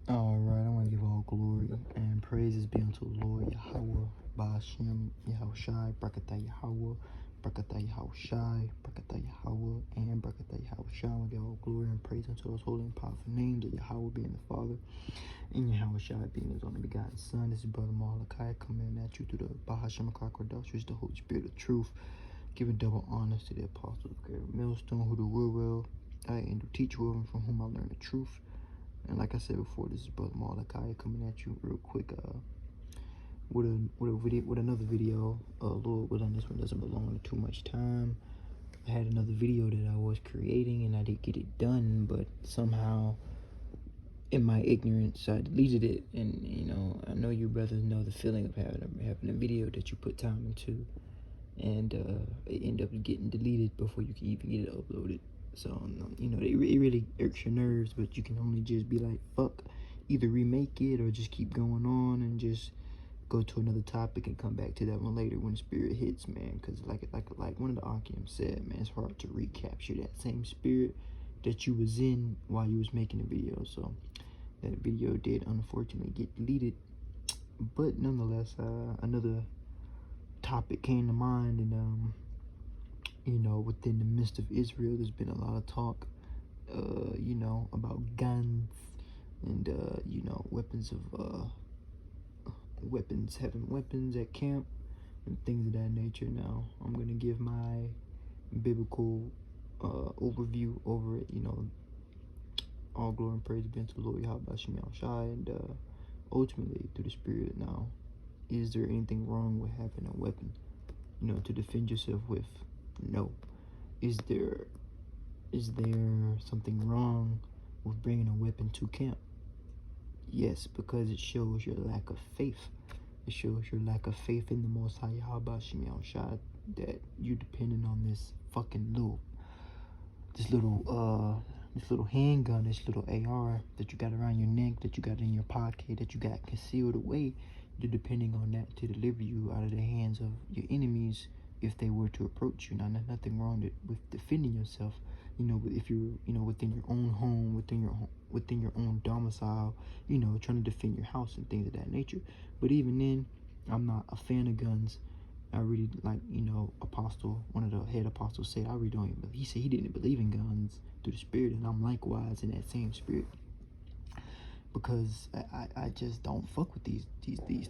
Alright, I want to give all glory and praises be unto the Lord Yahawah, Ba'ashem, Yahawashi, Brakatah Yahawah, Brakatah Yahawashi, Brakatah Yahawah, and Brakatah Yahawashi. I want to give all glory and praise unto those holy and powerful names of Yahawah being the Father, and Yahawashi being his only begotten Son. This is Brother Malachi coming at you through the Bahashem which is the Holy Spirit of truth, giving double honors to the apostles of Great Millstone, who do will well, and do teach well, and from whom I learn the truth. And like I said before, this is Brother Malachi coming at you real quick with another video. Lord willing, this one doesn't belong to too much time. I had another video that I was creating and I did get it done, but somehow in my ignorance I deleted it. And you know, I know you brothers know the feeling of having a video that you put time into and it end up getting deleted before you can even get it uploaded. So you know, it really irks your nerves, but you can only just be like, fuck, either remake it or just keep going on and just go to another topic and come back to that one later when spirit hits, man. Because like one of the Akims said, man, it's hard to recapture that same spirit that you was in while you was making the video. So that video did unfortunately get deleted, but nonetheless, another topic came to mind. And you know, within the midst of Israel, there's been a lot of talk, you know, about guns and, you know, having weapons at camp and things of that nature. Now, I'm going to give my biblical overview over it. You know, all glory and praise be unto the Lord Yahawah, and ultimately through the Spirit. Now, is there anything wrong with having a weapon, you know, to defend yourself with? No. Is there something wrong with bringing a weapon to camp? Yes, because it shows your lack of faith. It shows your lack of faith in the Most High Yahawah, that you depending on this fucking this little handgun, this little AR that you got around your neck, that you got in your pocket, that you got concealed away. You're depending on that to deliver you out of the hands of your enemies if they were to approach you. Now, there's nothing wrong with defending yourself, you know, if you're, you know, within your own home, within your own domicile, you know, trying to defend your house and things of that nature. But even then, I'm not a fan of guns. I really, like, you know, one of the head apostles said, I really don't even believe, he said he didn't believe in guns through the Spirit, and I'm likewise in that same spirit, because I just don't fuck with these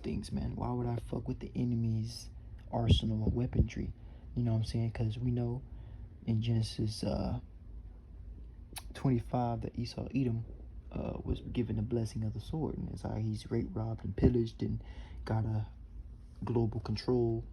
things, man. Why would I fuck with the enemy's arsenal of weaponry? You know what I'm saying? Because we know in Genesis 25 that Edom was given the blessing of the sword, and it's how he's raped, robbed, and pillaged, and got a global control,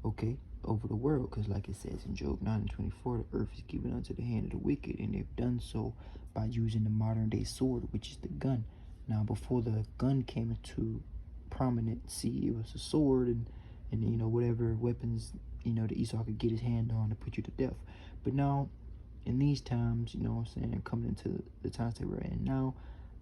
okay, over the world. Because like it says in Job 9:24, the earth is given unto the hand of the wicked, and they've done so by using the modern day sword, which is the gun. Now, before the gun came into prominence, it was a sword and you know, whatever weapons, you know, that Esau could get his hand on to put you to death. But now, in these times, you know what I'm saying, coming into the times that we're in now,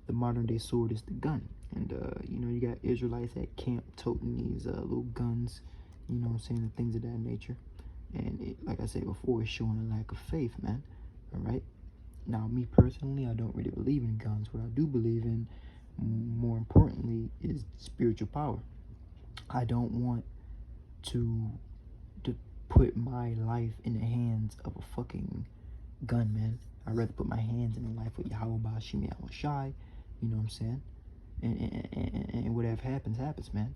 the modern day sword is the gun. And you know, you got Israelites at camp toting these little guns, you know what I'm saying, and things of that nature. And it, like I said before, it's showing a lack of faith, man. All right. Now, me personally, I don't really believe in guns. What I do believe in, more importantly, is spiritual power. I don't want to put my life in the hands of a fucking gunman. I'd rather put my hands in the life of Yahawah, Ba'ashem, Yahawashi, you know what I'm saying? And whatever happens, man.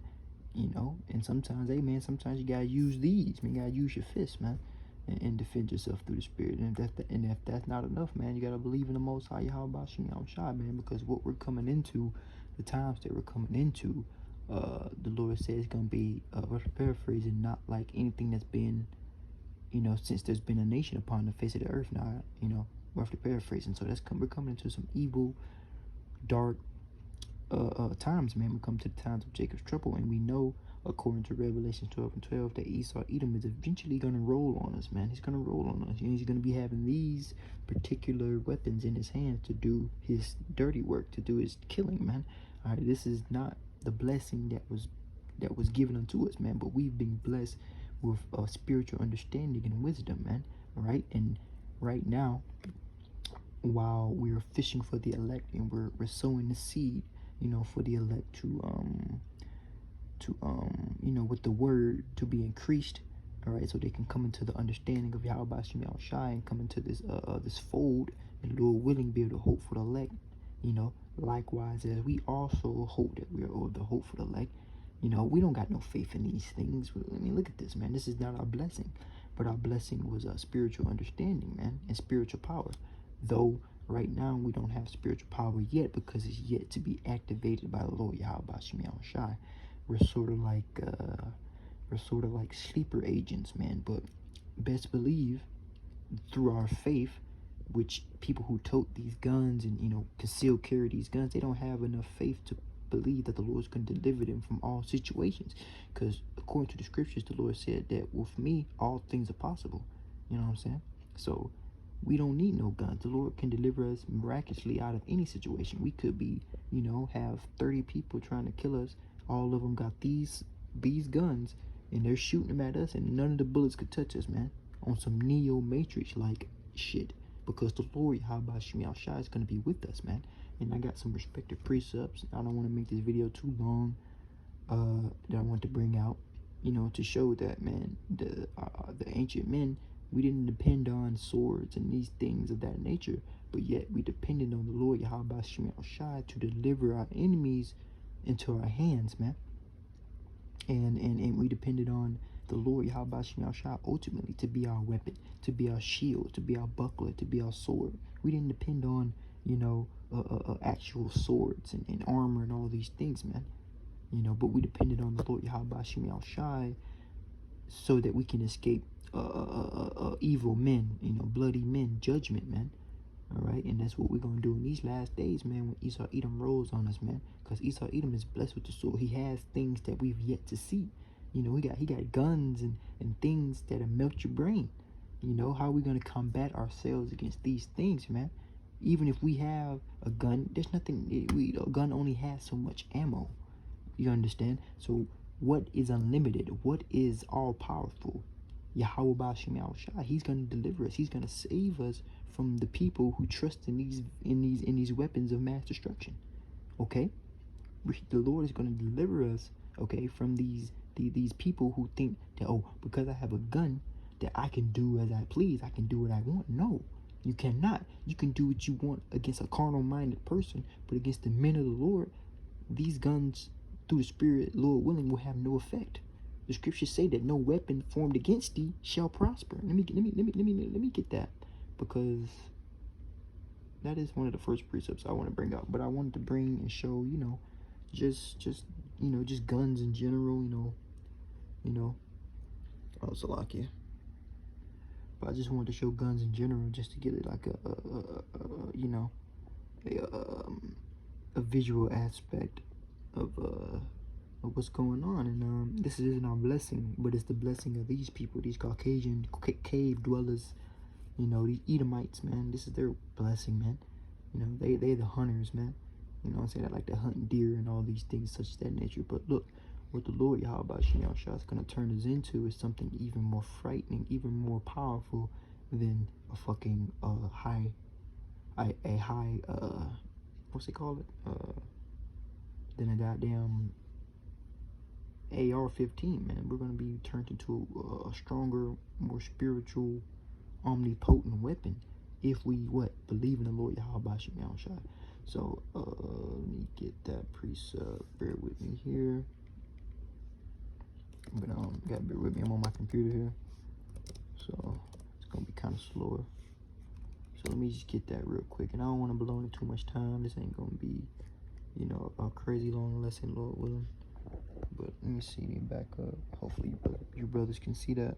You know, and sometimes, hey man, sometimes you gotta use these, man. You gotta use your fists, man, and defend yourself through the Spirit. And if that's not enough, man, you gotta believe in the Most High Yahawah, Ba'ashem, Yahawashi, man, because what we're coming into, the times that we're coming into, the Lord says it's gonna be, paraphrasing, not like anything that's been, you know, since there's been a nation upon the face of the earth. Now, you know, roughly paraphrasing. So we're coming into some evil, dark times, man. We come to the times of Jacob's trouble, and we know, according to Revelation 12:12, that Edom is eventually gonna roll on us, man. He's gonna roll on us, and he's gonna be having these particular weapons in his hands to do his dirty work, to do his killing, man. All right, this is not the blessing that was given unto us, man, but we've been blessed with spiritual understanding and wisdom, man. All right, and right now, while we're fishing for the elect and we're sowing the seed for the elect to with the word to be increased, all right, so they can come into the understanding of Yahawashi and come into this fold, and Lord willing be able to hope for the elect, likewise as we also hope that we are able to hope for the elect. We don't got no faith in these things. I mean, look at this, man. This is not our blessing, but our blessing was a spiritual understanding, man, and spiritual power. Though right now we don't have spiritual power yet because it's yet to be activated by the Lord Yahawashi. We're sort of like sleeper agents, man. But best believe through our faith, which people who tote these guns and conceal carry these guns, they don't have enough faith to believe that the Lord's going to deliver them from all situations. Because according to the scriptures, the Lord said that with me all things are possible. You know what I'm saying? So we don't need no guns. The Lord can deliver us miraculously out of any situation. We could be, have 30 people trying to kill us. All of them got these guns, and they're shooting them at us, and none of the bullets could touch us, man. On some Neo Matrix like shit. Because the Lord Yahawashi is going to be with us, man. And I got some respective precepts. I don't want to make this video too long. That I want to bring out, to show that, man, the ancient men, we didn't depend on swords and these things of that nature, but yet we depended on the Lord Yahawashi to deliver our enemies into our hands, man. And we depended on the Lord Yahawashi ultimately to be our weapon, to be our shield, to be our buckler, to be our sword. We didn't depend on, actual swords and armor and all these things, man. But we depended on the Lord Yahawashi so that we can escape evil men, bloody men, judgment, man. All right, and that's what we're gonna do in these last days, man. When Esau Edom rolls on us, man, because Esau Edom is blessed with the sword. He has things that we've yet to see. He got guns and things that'll melt your brain. How are we gonna combat ourselves against these things, man? Even if we have a gun, there's nothing. A gun only has so much ammo. You understand? So what is unlimited? What is all powerful? Yahawah. He's gonna deliver us. He's gonna save us from the people who trust in these weapons of mass destruction. Okay, the Lord is gonna deliver us. Okay, from these people who think that, oh, because I have a gun, that I can do as I please. I can do what I want. No, you cannot. You can do what you want against a carnal-minded person, but against the men of the Lord, these guns, through the Spirit, Lord willing, will have no effect. The scriptures say that no weapon formed against thee shall prosper. Let me get that, because that is one of the first precepts I want to bring out. But I wanted to bring and show, just guns in general, oh, Salakia. But I just wanted to show guns in general, just to get it like a visual aspect of what's going on. And this isn't our blessing, but it's the blessing of these people, these Caucasian cave dwellers, these Edomites, man. This is their blessing, man. They're the hunters, man. I'm saying, that like to hunt deer and all these things such as that nature. But look, what the Lord Yahawashi is going to turn us into is something even more frightening, even more powerful than a fucking high what's it called? Than a goddamn AR-15, man. We're going to be turned into a stronger, more spiritual, omnipotent weapon if we believe in the Lord Yahawashi. So let me get that precept. Bear with me here. But gotta bear with me. I'm on my computer here, so it's gonna be kind of slower. So let me just get that real quick, and I don't want to belong to too much time. This ain't gonna be, a crazy long lesson, Lord willing. But let me see. Let me back up. Hopefully, you brothers can see that.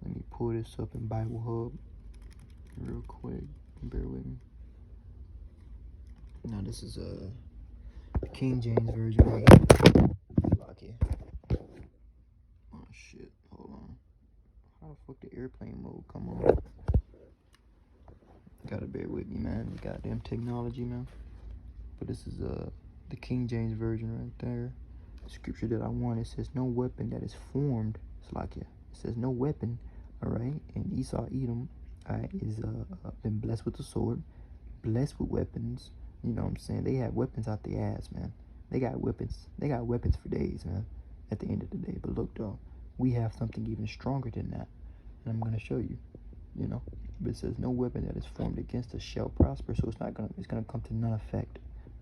Let me pull this up in Bible Hub real quick. Bear with me. Now this is a King James version right here. Lock it. Oh shit! Hold on. How the fuck the airplane mode come on? Gotta bear with me, man. Goddamn technology, man. But this is the King James version right there. The scripture that I want, it says, no weapon that is formed. It's like it says no weapon, all right, and Esau Edom, Alright, is been blessed with the sword, blessed with weapons. You know what I'm saying? They have weapons out the ass, man. They got weapons. They got weapons for days, man. At the end of the day, but look, though, we have something even stronger than that, and I'm gonna show you. You know, but it says no weapon that is formed against us shall prosper, so it's gonna come to none effect.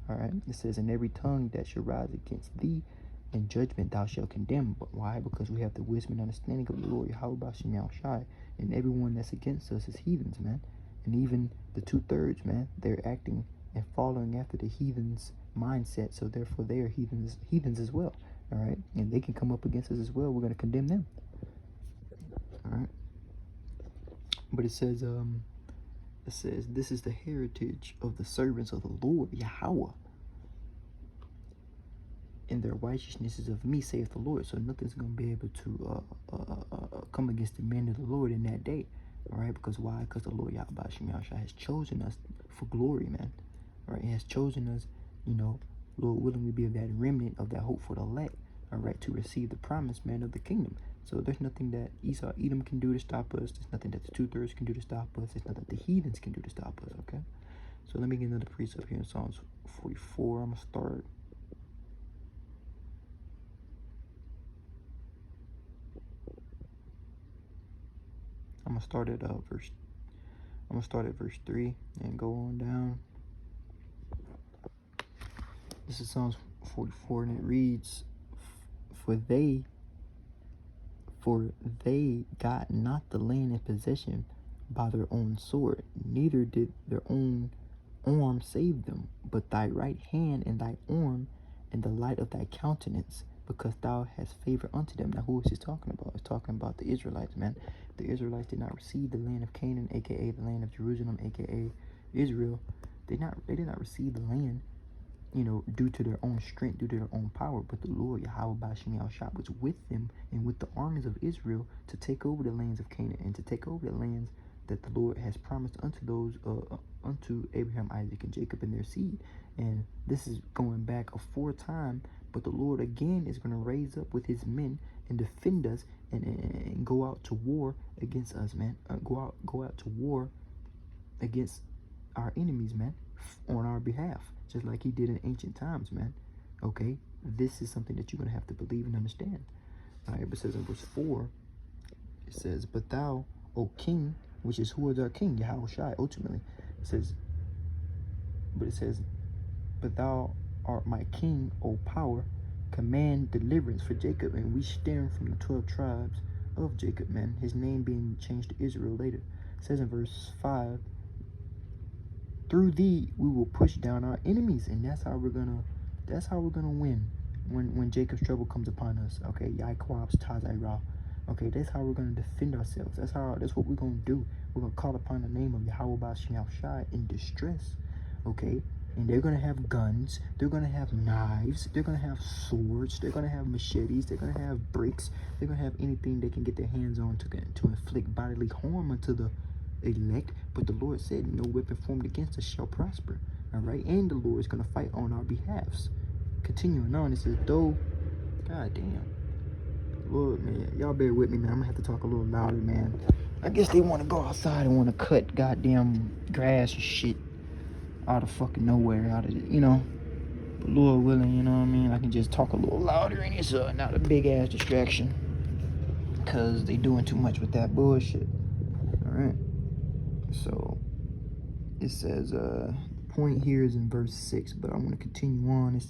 All right. It says, and every tongue that shall rise against thee in judgment thou shalt condemn. But why? Because we have the wisdom and understanding of the Lord Yahawashi, and everyone that's against us is heathens, man. And even the 2/3, man, they're acting and following after the heathens mindset, so therefore they are heathens as well. All right, and they can come up against us as well. We're going to condemn them. All right, but it says this is the heritage of the servants of the Lord Yahawah, and their righteousness is of me, saith the Lord. So nothing's going to be able to come against the men of the Lord in that day. All right, because why? Because the Lord Yahawashi has chosen us for glory, man. All right, he has chosen us, you know, Lord willing, we be of that remnant of that hope for the elect. All right, to receive the promise, man, of the kingdom. So there's nothing that Edom can do to stop us. There's nothing that the 2/3 can do to stop us. There's nothing that the heathens can do to stop us. Okay, so let me get another precept here in Psalms 44. I'm gonna start. I'm gonna start at verse 3 and go on down. This is Psalms 44, and it reads, For they got not the land in possession by their own sword, neither did their own arm save them, but thy right hand and thy arm and the light of thy countenance, because thou hast favor unto them. Now, who is he talking about? He's talking about the Israelites, man. The Israelites did not receive the land of Canaan, aka the land of Jerusalem, aka Israel. They did not receive the land, you know, due to their own strength, due to their own power, but the Lord Yahawashi was with them and with the armies of Israel to take over the lands of Canaan and to take over the lands that the Lord has promised unto those unto Abraham, Isaac, and Jacob and their seed. And this is going back a 4th time, but the Lord again is going to raise up with his men and defend us and go out to war against us, man. Go out to war against our enemies, man, on our behalf, just like he did in ancient times, man. Okay, this is something that you're going to have to believe and understand. All right, but it says in verse 4, it says, but thou, O king, which is who is our king, Yahawashi, ultimately. It says, but thou art my king, O power, command deliverance for Jacob. And we stem from the 12 tribes of Jacob, man, his name being changed to Israel later. It says in verse 5, through thee we will push down our enemies, and that's how we're gonna win when Jacob's trouble comes upon us. Okay, Yaquab's Tazairah. Okay, that's how we're gonna defend ourselves. That's what we're gonna do. We're gonna call upon the name of Yahawashi in distress. Okay, and they're gonna have guns, they're gonna have knives, they're gonna have swords, they're gonna have machetes, they're gonna have bricks, they're gonna have anything they can get their hands on to inflict bodily harm unto the elect. But the Lord said, no weapon formed against us shall prosper. All right, and the Lord is going to fight on our behalfs. Continuing on, it says, though, god damn, Lord, man, y'all bear with me, man. I'm gonna have to talk a little louder, man. I guess they want to go outside and want to cut goddamn grass and shit out of fucking nowhere, out of, you know. But Lord willing, you know what I mean, I can just talk a little louder and it's not a big ass distraction, because they doing too much with that bullshit. All right. So it says the point here is in verse 6, but I want to continue on. It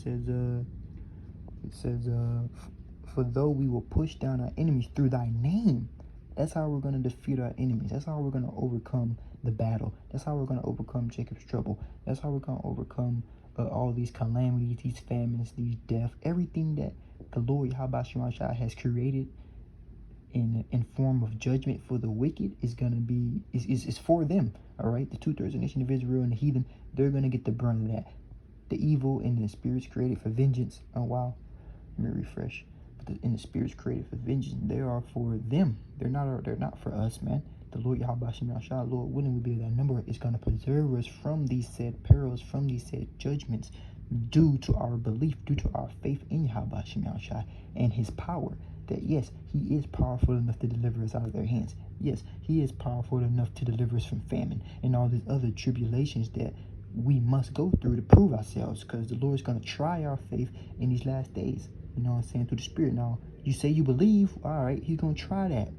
says for though we will push down our enemies through thy name. That's how we're going to defeat our enemies. That's how we're going to overcome the battle. That's how we're going to overcome Jacob's trouble. That's how we're going to overcome all these calamities, these famines, these death, everything that the Lord Yahawashi has created in form of judgment for the wicked is gonna be is for them. All right, the 2/3 of the nation of Israel and the heathen, they're gonna get the brunt of that. The evil and the spirits created for vengeance. Oh wow, let me refresh. But in the spirits created for vengeance, they are for them. They're not for us, man. The Lord Yahawashi, Lord willing, will be that number is gonna preserve us from these said perils, from these said judgments, due to our belief, due to our faith in Yahawashi and his power. that yes, he is powerful enough to deliver us out of their hands. Yes, he is powerful enough to deliver us from famine and all these other tribulations that we must go through to prove ourselves, because the Lord is going to try our faith in these last days. You know what I'm saying? Through the Spirit. Now, you say you believe, all right, he's going to try that.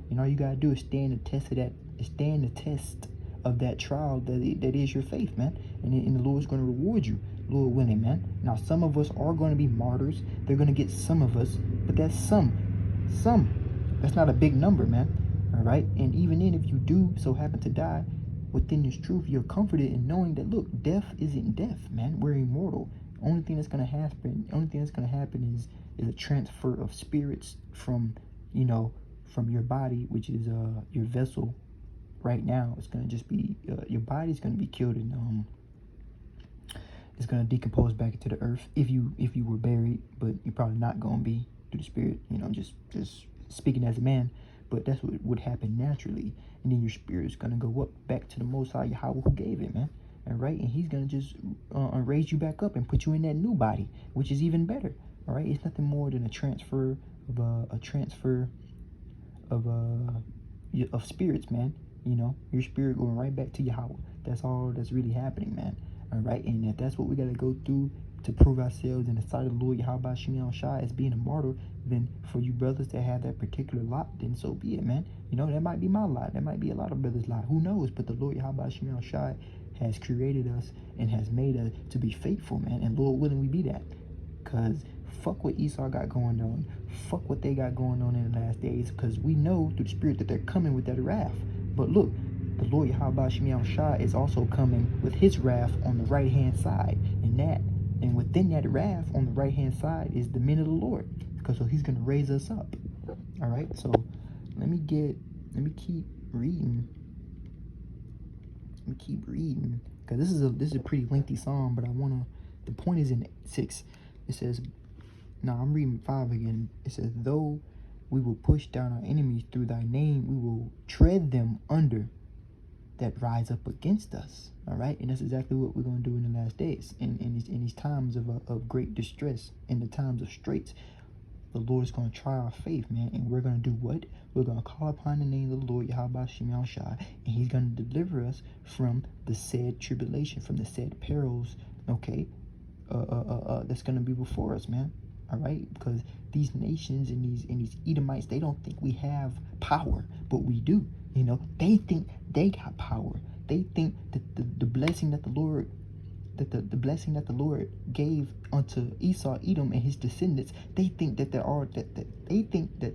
And all you got to do is stand the test of that, stand the test of that trial that is your faith, man. And the Lord's going to reward you, Lord willing, man. Now, some of us are going to be martyrs. They're going to get some of us, but that's some. That's not a big number, man. All right? And even then, if you do so happen to die within this truth, you're comforted in knowing that, look, death isn't death, man. We're immortal. Only thing that's going to happen is a transfer of spirits from, from your body, which is your vessel. Right now, it's going to just be your body's going to be killed, and it's going to decompose back into the earth if you were buried, but you're probably not going to be through the Spirit, just speaking as a man. But that's what would happen naturally, and then your spirit is going to go up back to the Most High Yahawah who gave it, man. All right, and he's going to just raise you back up and put you in that new body, which is even better. All right, it's nothing more than a transfer of spirits, man. Your spirit going right back to Yahawah. That's all that's really happening, man. All right, and if that's what we got to go through to prove ourselves in the sight of the Lord Yahawashi as being a martyr, then for you brothers that have that particular lot, then so be it, man. That might be my lot. That might be a lot of brothers' lot. Who knows? But the Lord Yahawashi has created us and has made us to be faithful, man. And Lord willing, we be that. Because fuck what Esau got going on. Fuck what they got going on in the last days. Because we know through the Spirit that they're coming with that wrath. But look, the Lord Yahawashi is also coming with his wrath on the right-hand side. And within that wrath on the right-hand side is the men of the Lord. Because so he's going to raise us up. All right, so let me keep reading. Because this is a pretty lengthy psalm, but the point is in 6. It says, now I'm reading 5 again. It says, though we will push down our enemies through thy name, we will tread them under that rise up against us. All right, and that's exactly what we're going to do in the last days. In these times of great distress, in the times of straits, the Lord is going to try our faith, man. And we're going to do what? We're going to call upon the name of the Lord Yahawashi, and he's going to deliver us from the said tribulation, from the said perils, okay, that's going to be before us, man. All right, because these nations and these Edomites, they don't think we have power, but we do. They think they got power. They think that the blessing that the Lord gave unto Esau, Edom, and his descendants, they think that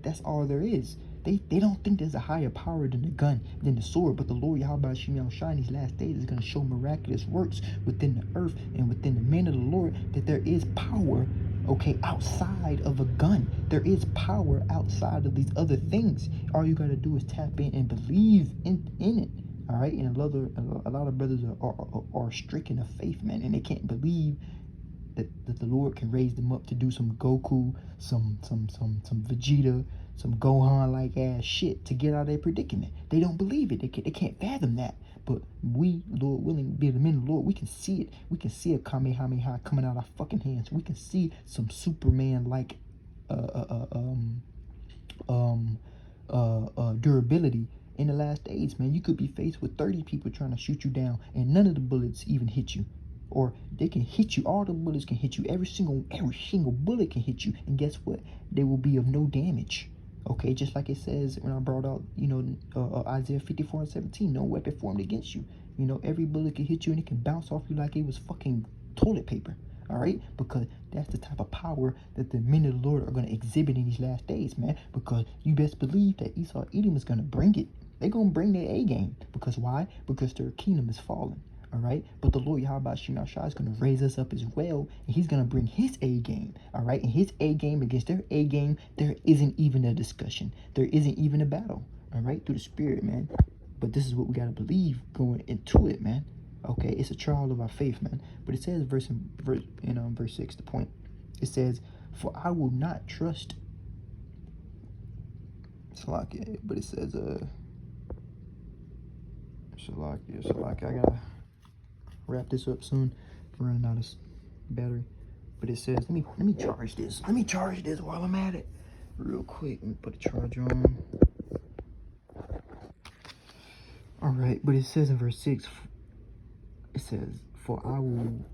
that's all there is. They don't think there's a higher power than the gun, than the sword. But the Lord Yahawashi in these last days is going to show miraculous works within the earth and within the men of the Lord, that there is power, okay, outside of a gun. There is power outside of these other things. All you got to do is tap in and believe in it. All right, and a lot of brothers are stricken of faith, man, and they can't believe that the Lord can raise them up to do some Goku, some Vegeta, some Gohan like ass shit to get out of their predicament. They don't believe it. They can't fathom that. But we, Lord willing, be the men of the Lord, we can see it. We can see a Kamehameha coming out of our fucking hands. We can see some Superman like durability in the last days, man. You could be faced with 30 people trying to shoot you down, and none of the bullets even hit you. Or they can hit you. All the bullets can hit you. Every single bullet can hit you. And guess what? They will be of no damage. Okay, just like it says when I brought out, Isaiah 54:17. No weapon formed against you. Every bullet can hit you and it can bounce off you like it was fucking toilet paper. All right, because that's the type of power that the men of the Lord are going to exhibit in these last days, man. Because you best believe that Esau, Edom is going to bring it. They're going to bring their A game. Because why? Because their kingdom is fallen. All right, but the Lord Yahawashi is going to raise us up as well, and he's going to bring his A game. All right, and his A game against their A game, there isn't even a discussion. There isn't even a battle. All right, through the Spirit, man. But this is what we got to believe going into it, man. Okay, it's a trial of our faith, man. But it says verse 6, the point. It says, "For I will not trust." Salakia, but it says Salakia. I gotta wrap this up soon. I'm running out of battery. But it says, let me charge this. Let me charge this while I'm at it. real quick. Let me put a charger on. Alright, but it says in verse 6, it says, for I will,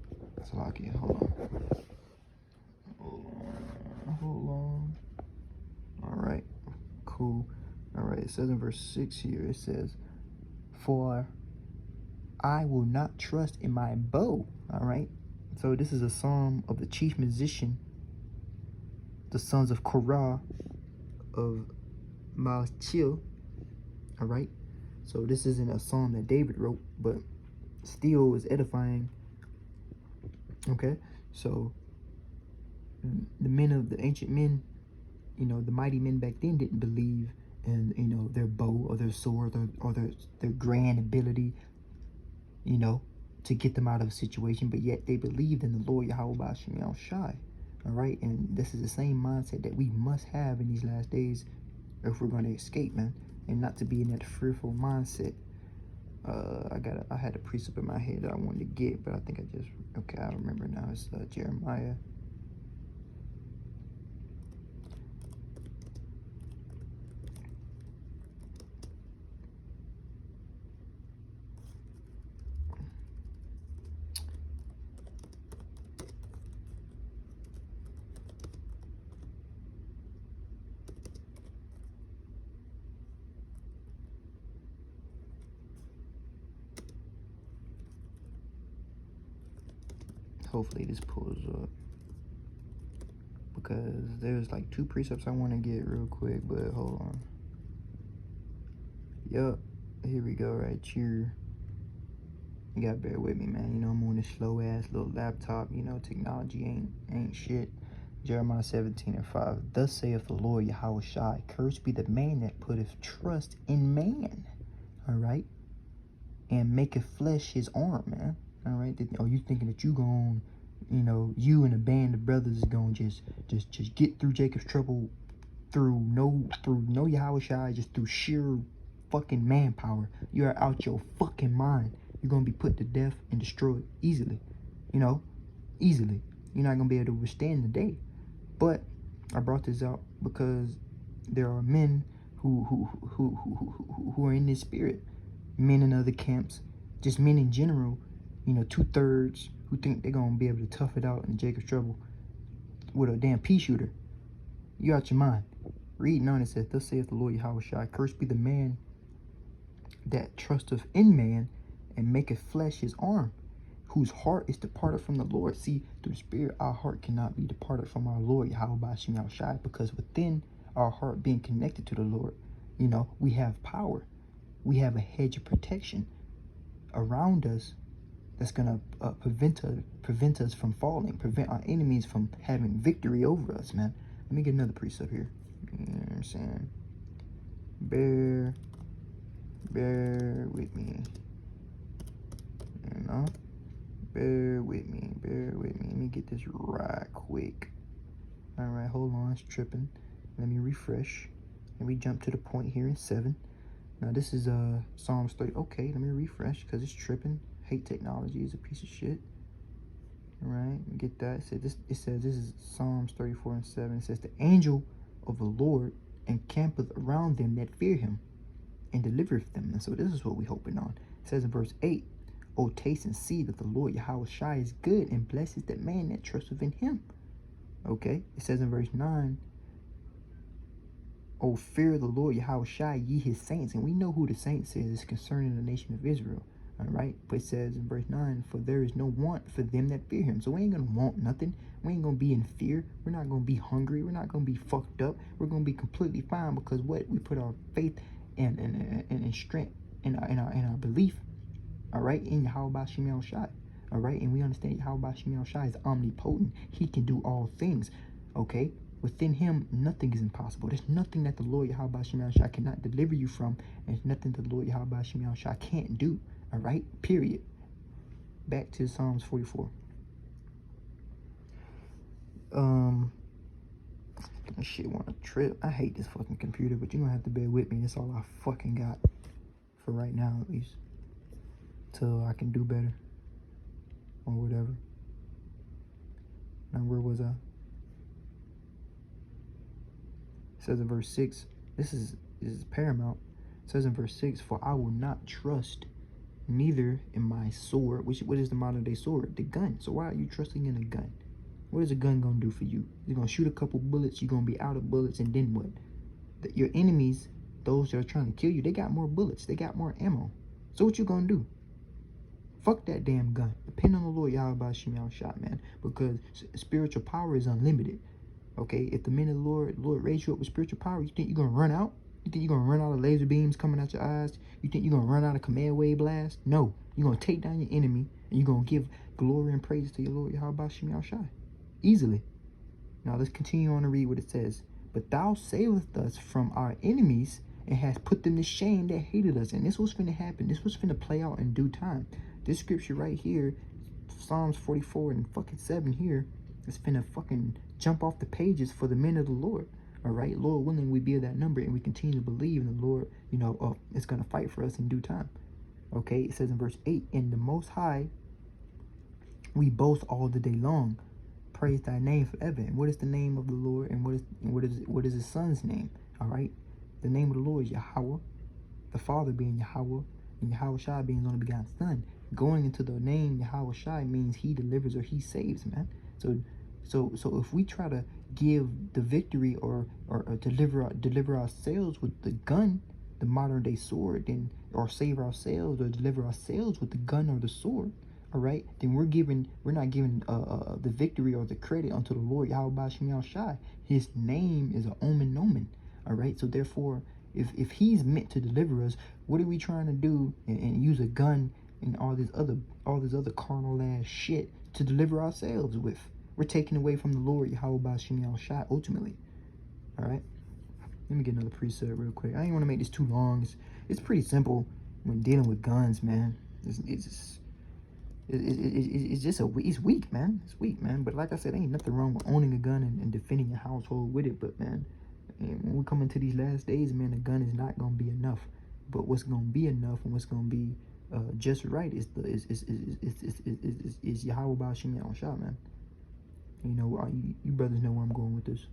so I can, hold on. Alright, cool. Alright, it says in verse 6 here, it says, for I will not trust in my bow. Alright, so this is a psalm of the chief musician, the sons of Korah, of Malchil. Alright, so this isn't a psalm that David wrote, but still is edifying. Okay, so the men of the ancient men, you know, the mighty men back then didn't believe in, you know, their bow or their sword or their grand ability, you know, to get them out of a situation, but yet they believed in the Lord Yahawashi. All right, and this is the same mindset that we must have in these last days if we're going to escape, man, and not to be in that fearful mindset. I had a precept in my head that I wanted to get, but I think I remember now. It's Jeremiah. Hopefully this pulls up, because there's like 2 precepts I want to get real quick, but hold on. Yup, here we go right here. You gotta bear with me, man. You know, I'm on this slow ass little laptop. You know, technology ain't shit. Jeremiah 17:5. Thus saith the Lord Yahawashi, cursed be the man that putteth trust in man. All right, and maketh flesh his arm, man. All right, are you thinking that you gon', you know, you and a band of brothers is gonna just get through Jacob's trouble through no Yahawashi, just through sheer fucking manpower? You are out your fucking mind. You're gonna be put to death and destroyed easily, you know, easily. You're not gonna be able to withstand the day. But I brought this out because there are men who are in this spirit, men in other camps, just men in general, you know, 2/3 who think they're gonna be able to tough it out in Jacob's trouble with a damn pea shooter. You out your mind. Reading on, it says, thus saith the Lord Yahawashi, cursed be the man that trusteth in man and maketh flesh his arm, whose heart is departed from the Lord. See, through the spirit, our heart cannot be departed from our Lord Yahawah, because within our heart being connected to the Lord, you know, we have power. We have a hedge of protection around us that's gonna prevent us from falling, prevent our enemies from having victory over us, man. Let me get another precept here. You know what I'm saying? Bear with me. You know? Bear with me. Let me get this right quick. All right, hold on, it's tripping. Let me refresh. Let me jump to the point here in 7. Now this is Psalms 30. Okay, let me refresh because it's tripping. Hate technology is a piece of shit. All right, get that. It says this is Psalms 34:7. It says the angel of the Lord encampeth around them that fear him, and delivereth them. And so this is what we're hoping on. It says in verse 8, O taste and see that the Lord Yahawashi is good, and blesses that man that trusteth in him. Okay, it says in verse 9, O fear the Lord Yahawashi, ye his saints. And we know who the saints is concerning the nation of Israel. All right, but it says in verse 9, for there is no want for them that fear him. So we ain't gonna want nothing. We ain't gonna be in fear. We're not gonna be hungry. We're not gonna be fucked up. We're gonna be completely fine, because what we put our faith and strength in our belief, all right, in Yahawah. All right, and we understand Yahawah is omnipotent. He can do all things. Okay, within him nothing is impossible. There's nothing that the Lord Yahawah cannot deliver you from, and there's nothing the Lord Yahawah can't do. All right, period. Back to Psalms 44. Shit want to trip. I hate this fucking computer, but you're gonna have to bear with me. That's all I fucking got for right now, at least, till I can do better or whatever. Now where was I? says in verse 6, this is paramount. It says in verse 6, for I will not trust neither in my sword, what is the modern day sword? The gun. So why are you trusting in a gun? What is a gun gonna do for you? You're gonna shoot a couple bullets, you're gonna be out of bullets, and then what? Your enemies, those that are trying to kill you, they got more bullets, they got more ammo. So what you gonna do? Fuck that damn gun. Depend on the Lord Yahawashi, man, because spiritual power is unlimited. Okay, if the men of the Lord raise you up with spiritual power, you think you're gonna run out? You think you're gonna run out of laser beams coming out your eyes? You think you're gonna run out of command wave blast? No, you're gonna take down your enemy and you're gonna give glory and praise to your Lord Yahawashi easily. Now let's continue on to read what it says. But thou savest us from our enemies and hast put them to shame that hated us. And this was finna happen. This was finna play out in due time. This scripture right here, Psalms 44 and fucking 7 here, is finna fucking jump off the pages for the men of the Lord. All right, Lord willing, we be of that number and we continue to believe in the Lord. You know, it's gonna fight for us in due time. Okay, it says in verse 8, in the Most High we boast all the day long. Praise thy name forever. And what is the name of the Lord? And what is his son's name? All right, the name of the Lord is Yahawah, the Father being Yahawah, and Yahawashi being his only begotten Son. Going into the name Yahawashi means he delivers or he saves, man. So if we try to give the victory or deliver ourselves with the gun, the modern day sword, then or save ourselves or deliver ourselves with the gun or the sword, all right, then we're not giving the victory or the credit unto the Lord Yahawashi. His name is an omen nomen. All right, so therefore, if he's meant to deliver us, what are we trying to do and use a gun and all this other carnal ass shit to deliver ourselves with? We're taking away from the Lord Yahawashi ultimately. All right, let me get another precept real quick. I ain't want to make this too long. It's pretty simple when dealing with guns, man. It's weak, man. It's weak, man. But like I said, ain't nothing wrong with owning a gun and defending your household with it. But man, when we come into these last days, man, a gun is not gonna be enough. But what's gonna be enough and what's gonna be just right is Yahawashi, man. You know, you brothers know where I'm going with this.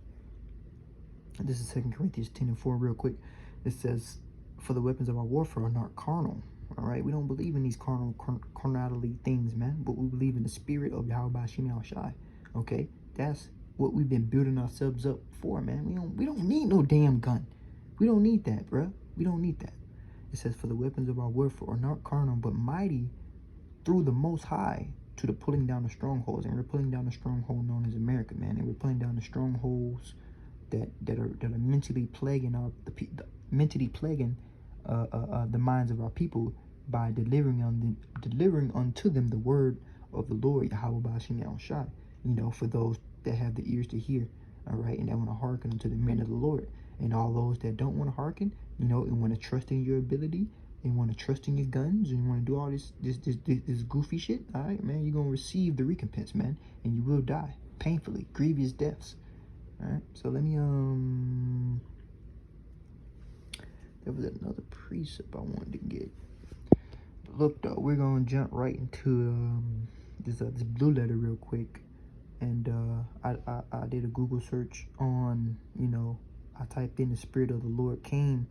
This is 2 Corinthians 10 and 4 real quick. It says, for the weapons of our warfare are not carnal. All right, we don't believe in these carnality things, man, but we believe in the spirit of Yahawashi. Okay, that's what we've been building ourselves up for, man. We don't need no damn gun. We don't need that, bruh. We don't need that. It says, for the weapons of our warfare are not carnal, but mighty through the Most High to the pulling down of strongholds. And we're pulling down the stronghold known as America, man. And we're pulling down the strongholds that are mentally plaguing the minds of our people by delivering unto them the word of the Lord Yahawashi. You know, for those that have the ears to hear, all right, and that want to hearken unto the men of the Lord. And all those that don't want to hearken, you know, and want to trust in your ability, and want to trust in your guns, and you want to do all this goofy shit, all right, man, you're gonna receive the recompense, man, and you will die painfully, grievous deaths. All right, so let me there was another precept I wanted to get. Look though, we're gonna jump right into this blue letter real quick, and I did a Google search on, you know, I typed in the Spirit of the Lord came,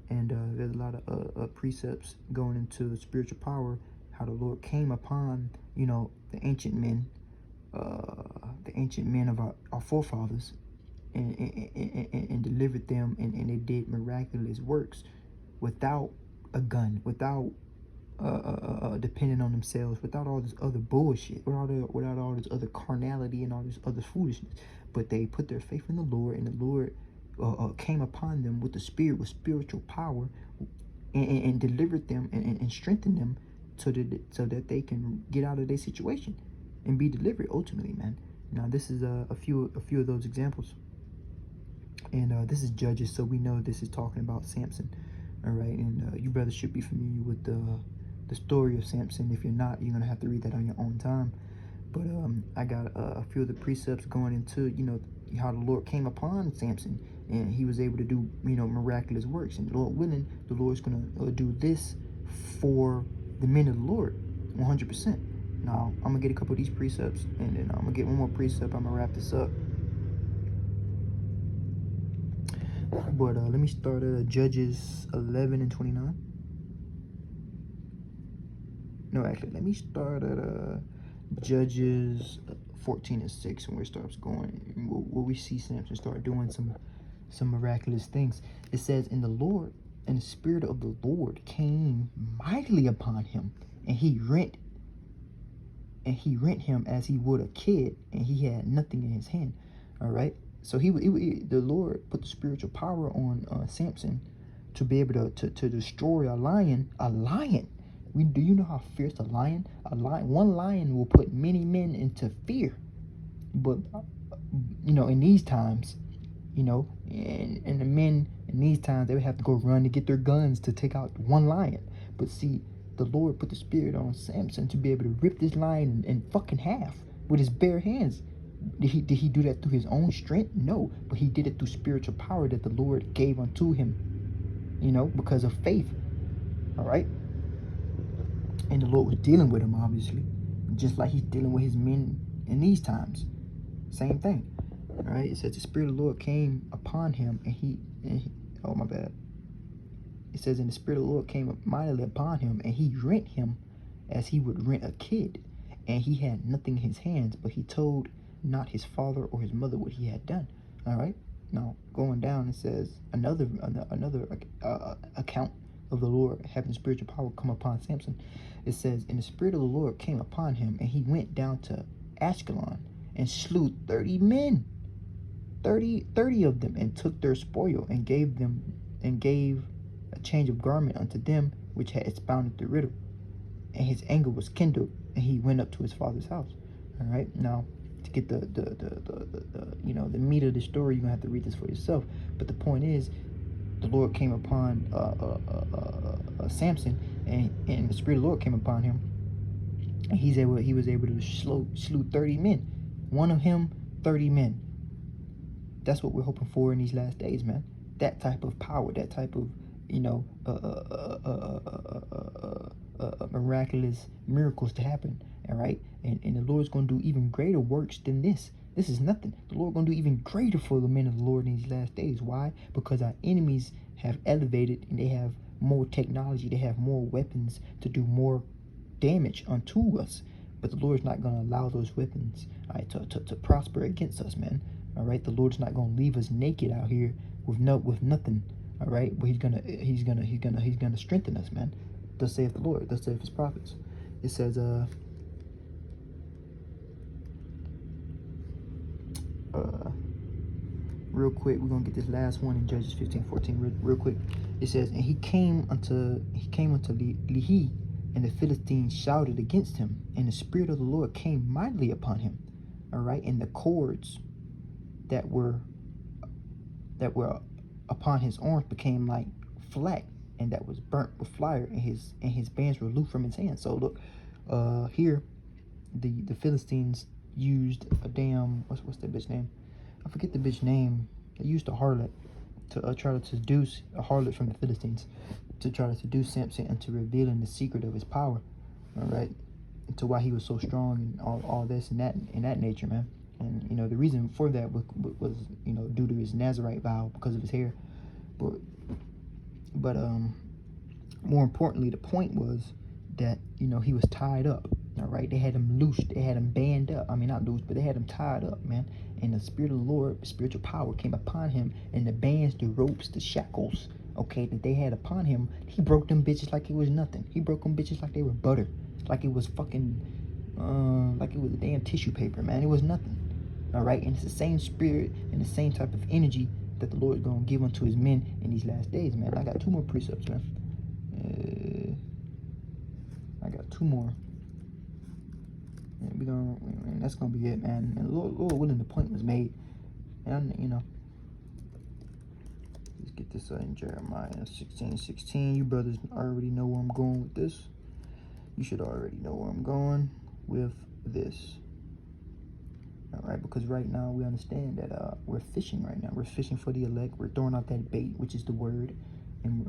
and there's a lot of precepts going into spiritual power, how the Lord came upon, you know, the ancient men of our forefathers, and delivered them, and they did miraculous works without a gun, without depending on themselves, without all this other bullshit, without all this other carnality and all this other foolishness. But they put their faith in the Lord, and the Lord came upon them with the Spirit, with spiritual power, and delivered them and strengthened them so that they can get out of their situation and be delivered ultimately, man. Now this is a few of those examples, and this is Judges, so we know this is talking about Samson. All right, and you brothers should be familiar with the story of Samson. If you're not, you're gonna have to read that on your own time. But I got a few of the precepts going into, you know, how the Lord came upon Samson, and he was able to do, you know, miraculous works. And Lord willing, the Lord's gonna do this for the men of the Lord, 100%. Now I'm gonna get a couple of these precepts, and then I'm gonna get one more precept. I'm gonna wrap this up. But let me start at Judges 11 and 29. No, actually, let me start at Judges 14 and 6, and where it starts going, where we see Samson start doing some miraculous things. It says, and the Spirit of the Lord came mightily upon him, and he rent him as he would a kid, and he had nothing in his hand. All right. So the Lord put the spiritual power on Samson to be able to destroy a lion. A lion. Do you know how fierce a lion? One lion will put many men into fear. But in these times, and the men in these times, they would have to go run to get their guns to take out one lion. But see, the Lord put the spirit on Samson to be able to rip this lion in fucking half with his bare hands. Did he do that through his own strength? No, but he did it through spiritual power that the Lord gave unto him, because of faith. All right. And the Lord was dealing with him, obviously, just like he's dealing with his men in these times. Same thing. All right. It says the Spirit of the Lord came upon him, and he oh, my bad. It says, and the Spirit of the Lord came mightily upon him, and he rent him as he would rent a kid. And he had nothing in his hands, but he told not his father or his mother what he had done. All right. Now, going down, it says another account of the Lord having spiritual power come upon Samson. It says, and the Spirit of the Lord came upon him, and he went down to Ashkelon and slew 30 men, 30 of them, and took their spoil, and gave a change of garment unto them which had expounded the riddle. And his anger was kindled, and he went up to his father's house. All right. Now, to get the meat of the story, you're gonna have to read this for yourself. But the point is, the Lord came upon Samson, and the Spirit of the Lord came upon him, and he was able to slew 30 men. One of him, 30 men. That's what we're hoping for in these last days, man. That type of power, that type of miraculous miracles to happen. All right. And the Lord's going to do even greater works than this. This is nothing. The Lord going to do even greater for the men of the Lord in these last days. Why? Because our enemies have elevated, and they have more technology. They have more weapons to do more damage unto us. But the Lord's not going to allow those weapons, all right, to prosper against us, man. All right. The Lord's not going to leave us naked out here with nothing. All right. But he's gonna strengthen us, man. Thus saith the Lord. Thus saith his prophets. It says real quick, we're gonna get this last one in Judges 15:14 real quick. It says, and he came unto Lehi, and the Philistines shouted against him, and the Spirit of the Lord came mightily upon him. All right. And the cords that were upon his arms became like flax, and that was burnt with fire, and his bands were loosed from his hands. So look, here the Philistines used a damn what's that bitch name? I forget the bitch name. They used a harlot to try to seduce a harlot from the Philistines, to try to seduce Samson into revealing the secret of his power. All right, to why he was so strong and all this and that nature, man. And the reason for that was due to his Nazarite vow, because of his hair. But more importantly, the point was that he was tied up. All right, they had him loose, they had him band up. I mean, not loose, but they had him tied up, man. And the Spirit of the Lord, spiritual power, came upon him, and the bands, the ropes, the shackles, okay, that they had upon him, he broke them bitches like it was nothing. He broke them bitches like they were butter, like it was fucking, like it was a damn tissue paper, man. It was nothing. All right, and it's the same spirit and the same type of energy that the Lord is going to give unto his men in these last days, man. I got 2 more precepts, man. I got 2 more. And that's going to be it, man. And Lord willing, the point was made. And, let's get this in Jeremiah 16:16. You brothers already know where I'm going with this. You should already know where I'm going with this. All right, because right now we understand that we're fishing right now. We're fishing for the elect. We're throwing out that bait, which is the word, and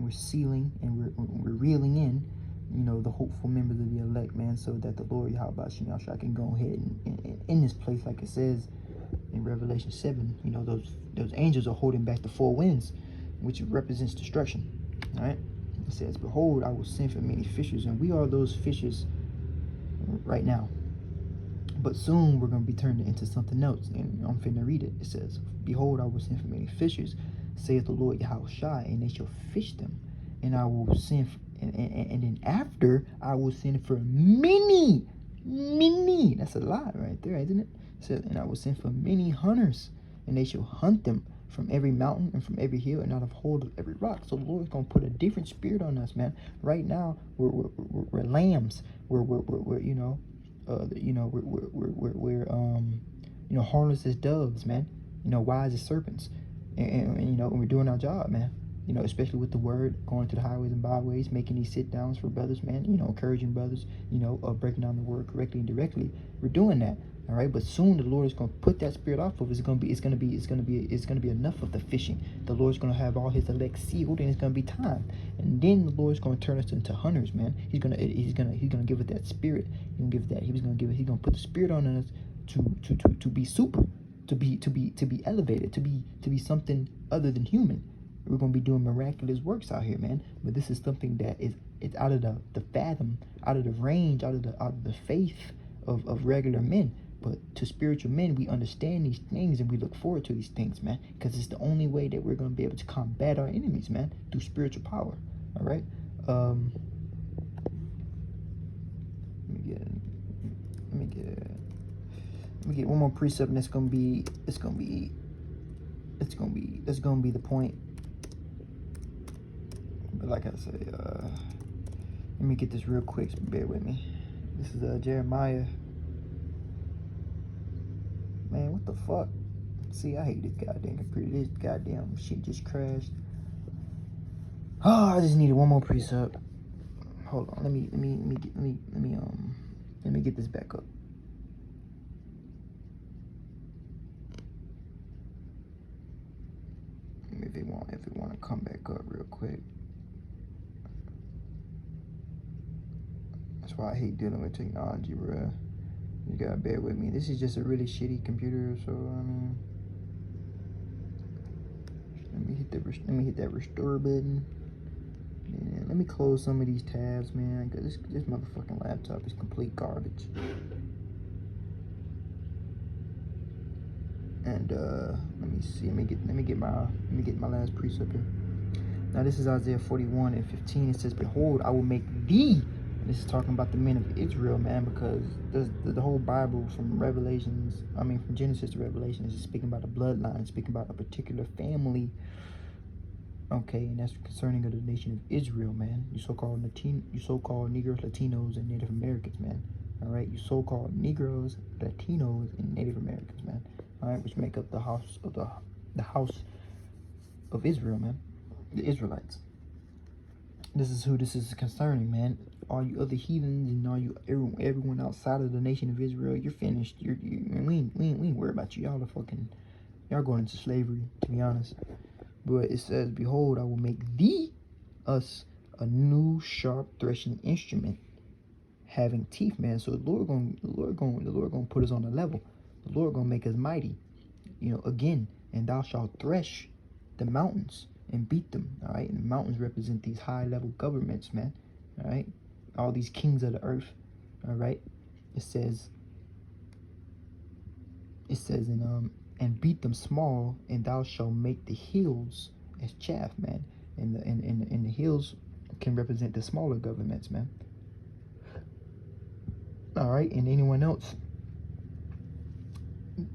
we're sealing, and we're reeling in, the hopeful members of the elect, man, so that the Lord Yahawashi can go ahead and in this place, like it says, in Revelation 7, those angels are holding back the four winds, which represents destruction. All right. It says, behold, I will send for many fishers, and we are those fishers right now. But soon we're going to be turned into something else, and I'm finna read it. It says, behold, I will send for many fishers, saith the Lord Yahawashi, and they shall fish them. And I will send, and then after, I will send for many. That's a lot right there, isn't it? It says, and I will send for many hunters, and they shall hunt them from every mountain and from every hill and out of hold of every rock. So the Lord's going to put a different spirit on us, man. Right now, we're lambs. We're harmless as doves, man. Wise as serpents, and we're doing our job, man. Especially with the word, going to the highways and byways, making these sit downs for brothers, man. Encouraging brothers, breaking down the word correctly and directly. We're doing that, all right. But soon the Lord is going to put that spirit off of us. It's gonna be enough of the fishing. The Lord's going to have all His elect sealed, and it's going to be time. And then the Lord's going to turn us into hunters, man. He's gonna give us that spirit. He's gonna put the spirit on us to be super, to be elevated, to be something other than human. We're going to be doing miraculous works out here, man. But this is something that it's out of the fathom, out of the range, out of the faith of regular men. But to spiritual men, we understand these things and we look forward to these things, man, because it's the only way that we're going to be able to combat our enemies, man, through spiritual power. All right. Let me get one more precept, and that's gonna be the point. But like I say, let me get this real quick. So bear with me. This is Jeremiah. Man, what the fuck? See, I hate this goddamn computer. This goddamn shit just crashed. Oh, I just needed one more precept. Hold on. Let me get this back up. If it want to come back up real quick. That's why I hate dealing with technology, bro. You gotta bear with me. This is just a really shitty computer, so I mean, let me hit that restore button. Yeah, let me close some of these tabs, man. Cause this motherfucking laptop is complete garbage. And let me see. Let me get my last precept here. Now this is Isaiah 41:15. It says, "Behold, I will make thee." And this is talking about the men of Israel, man, because the whole Bible from Genesis to Revelation is speaking about a bloodline, speaking about a particular family. Okay, and that's concerning of the nation of Israel, man. You so-called Negroes, Latinos, and Native Americans, man. All right, you so-called Negroes, Latinos, and Native Americans, man. All right, which make up the house of Israel, man, the Israelites. This is who this is concerning, man. All you other heathens and all you everyone outside of the nation of Israel, you're finished. We ain't worried about you. Y'all going into slavery, to be honest. But it says, "Behold, I will make us a new sharp threshing instrument, having teeth," man. So the Lord gonna put us on a level. The Lord gonna make us mighty, again. "And thou shalt thresh the mountains and beat them." All right, and the mountains represent these high level governments, man. All right, all these kings of the earth. All right, it says and beat them small, and thou shalt make the hills as chaff, man. And the hills can represent the smaller governments, man. All right, and anyone else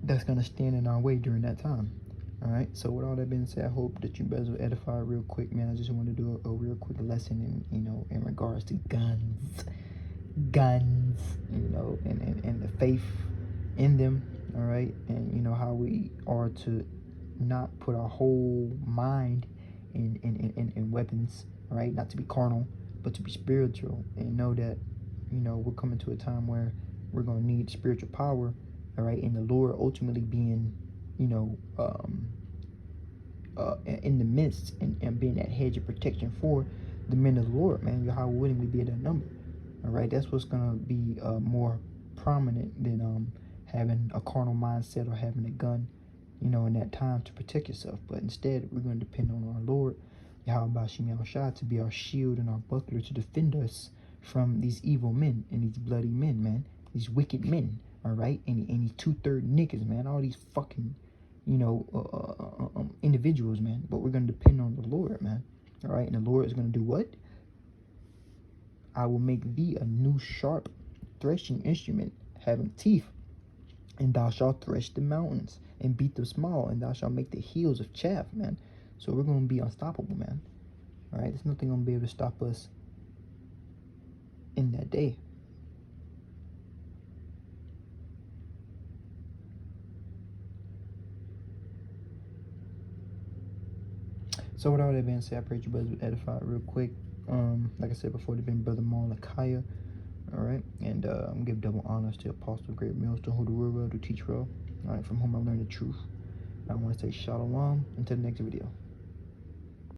that's gonna stand in our way during that time. All right, so with all that being said, I hope that you guys will edify real quick, man. I just want to do a real quick lesson in regards to guns, and the faith in them. All right, and how we are to not put our whole mind in weapons. All right, not to be carnal, but to be spiritual, and know that we're coming to a time where we're gonna need spiritual power. All right, and the Lord ultimately being in the midst and being that hedge of protection for the men of the Lord, man. Yahawah willingly be in that number. All right, that's what's gonna be more prominent than having a carnal mindset or having a gun, you know, in that time to protect yourself. But instead, we're going to depend on our Lord, Yahawashi, to be our shield and our buckler to defend us from these evil men and these bloody men, man. These wicked men, all right? Any 2/3 niggas, man. All these fucking, you know, individuals, man. But we're going to depend on the Lord, man. All right? And the Lord is going to do what? I will make thee a new sharp threshing instrument having teeth, and thou shalt thresh the mountains and beat them small, and thou shalt make the hills of chaff, man. So we're going to be unstoppable, man. All right? There's nothing going to be able to stop us in that day. So with all that being said, I pray you brothers be edified real quick. Like I said before, they've been Brother Marlakaya. All right, and I'm give double honors to Apostle Great Millstone, who the real well, to teach well. All right, from whom I learned the truth. I want to say shalom until the next video.